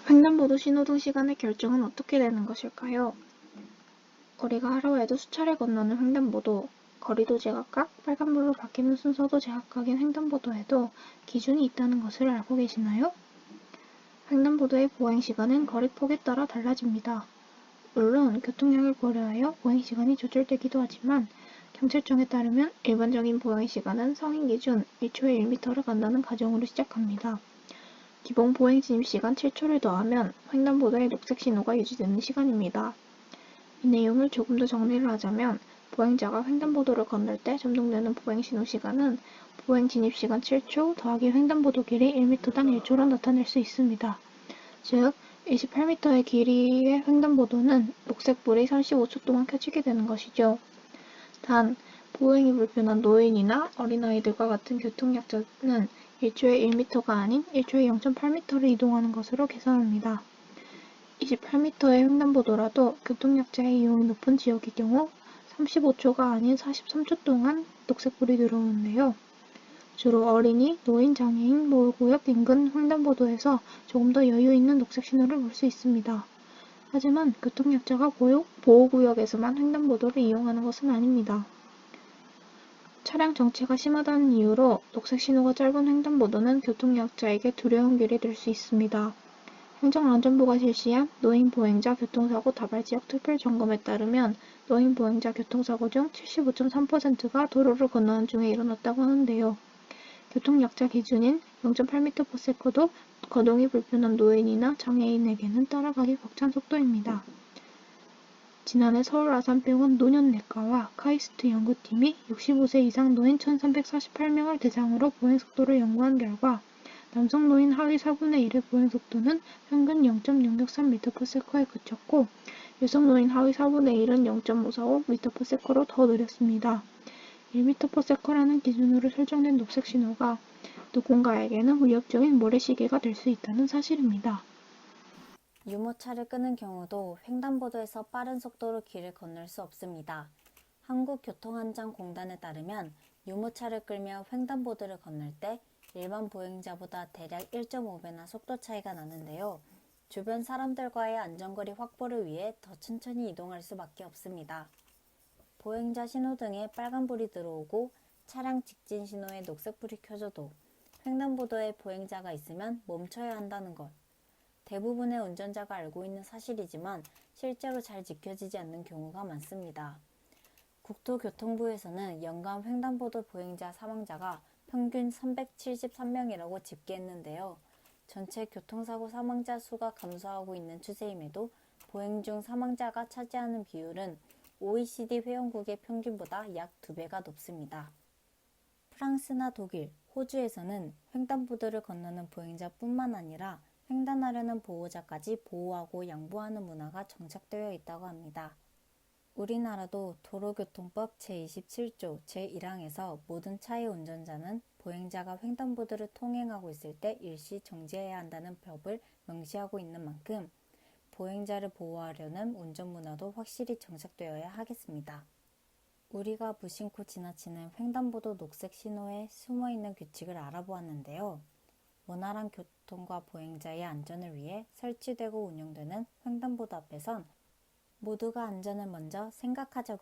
횡단보도 신호등 시간의 결정은 어떻게 되는 것일까요? 우리가 하루에도 수차례 건너는 횡단보도, 거리도 제각각, 빨간불로 바뀌는 순서도 제각각인 횡단보도에도 기준이 있다는 것을 알고 계시나요? 횡단보도의 보행시간은 거리폭에 따라 달라집니다. 물론 교통량을 고려하여 보행시간이 조절되기도 하지만 경찰청에 따르면 일반적인 보행시간은 성인 기준 1초에 1m를 간다는 가정으로 시작합니다. 기본 보행 진입시간 7초를 더하면 횡단보도의 녹색 신호가 유지되는 시간입니다. 이 내용을 조금 더 정리를 하자면 보행자가 횡단보도를 건널 때 점등되는 보행 신호 시간은 보행 진입시간 7초 더하기 횡단보도 길이 1m당 1초로 나타낼 수 있습니다. 즉 28m의 길이의 횡단보도는 녹색불이 35초 동안 켜지게 되는 것이죠. 단, 보행이 불편한 노인이나 어린아이들과 같은 교통약자는 1초에 1m가 아닌 1초에 0.8m를 이동하는 것으로 계산합니다. 28m의 횡단보도라도 교통약자의 이용이 높은 지역의 경우 35초가 아닌 43초 동안 녹색불이 들어오는데요. 주로 어린이, 노인, 장애인 보호구역 인근 횡단보도에서 조금 더 여유 있는 녹색 신호를 볼 수 있습니다. 하지만 교통약자가 보호구역에서만 횡단보도를 이용하는 것은 아닙니다. 차량 정체가 심하다는 이유로 녹색 신호가 짧은 횡단보도는 교통약자에게 두려운 길이 될 수 있습니다. 행정안전부가 실시한 노인 보행자 교통사고 다발지역 특별점검에 따르면 노인 보행자 교통사고 중 75.3%가 도로를 건너는 중에 일어났다고 하는데요. 교통약자 기준인 0.8m/s도 거동이 불편한 노인이나 장애인에게는 따라가기 벅찬 속도입니다. 지난해 서울 아산병원 노년내과와 카이스트 연구팀이 65세 이상 노인 1,348명을 대상으로 보행속도를 연구한 결과 남성 노인 하위 4분의 1의 보행속도는 평균 0.663m/s에 그쳤고 여성 노인 하위 4분의 1은 0.545m/s로 더 느렸습니다. 1m/s라는 기준으로 설정된 녹색 신호가 누군가에게는 위협적인 모래시계가 될 수 있다는 사실입니다. 유모차를 끄는 경우도 횡단보도에서 빠른 속도로 길을 건널 수 없습니다. 한국교통안전공단에 따르면 유모차를 끌며 횡단보도를 건널 때 일반 보행자보다 대략 1.5배나 속도 차이가 나는데요. 주변 사람들과의 안전거리 확보를 위해 더 천천히 이동할 수밖에 없습니다. 보행자 신호등에 빨간불이 들어오고 차량 직진 신호에 녹색불이 켜져도 횡단보도에 보행자가 있으면 멈춰야 한다는 것. 대부분의 운전자가 알고 있는 사실이지만 실제로 잘 지켜지지 않는 경우가 많습니다. 국토교통부에서는 연간 횡단보도 보행자 사망자가 평균 373명이라고 집계했는데요. 전체 교통사고 사망자 수가 감소하고 있는 추세임에도 보행 중 사망자가 차지하는 비율은 OECD 회원국의 평균보다 약 2배가 높습니다. 프랑스나 독일, 호주에서는 횡단보도를 건너는 보행자뿐만 아니라 횡단하려는 보호자까지 보호하고 양보하는 문화가 정착되어 있다고 합니다. 우리나라도 도로교통법 제27조 제1항에서 모든 차의 운전자는 보행자가 횡단보도를 통행하고 있을 때 일시 정지해야 한다는 법을 명시하고 있는 만큼 보행자를 보호하려는 운전 문화도 확실히 정착되어야 하겠습니다. 우리가 무심코 지나치는 횡단보도 녹색 신호에 숨어있는 규칙을 알아보았는데요. 원활한 교통과 보행자의 안전을 위해 설치되고 운영되는 횡단보도 앞에선 모두가 안전을 먼저 생각하자고요.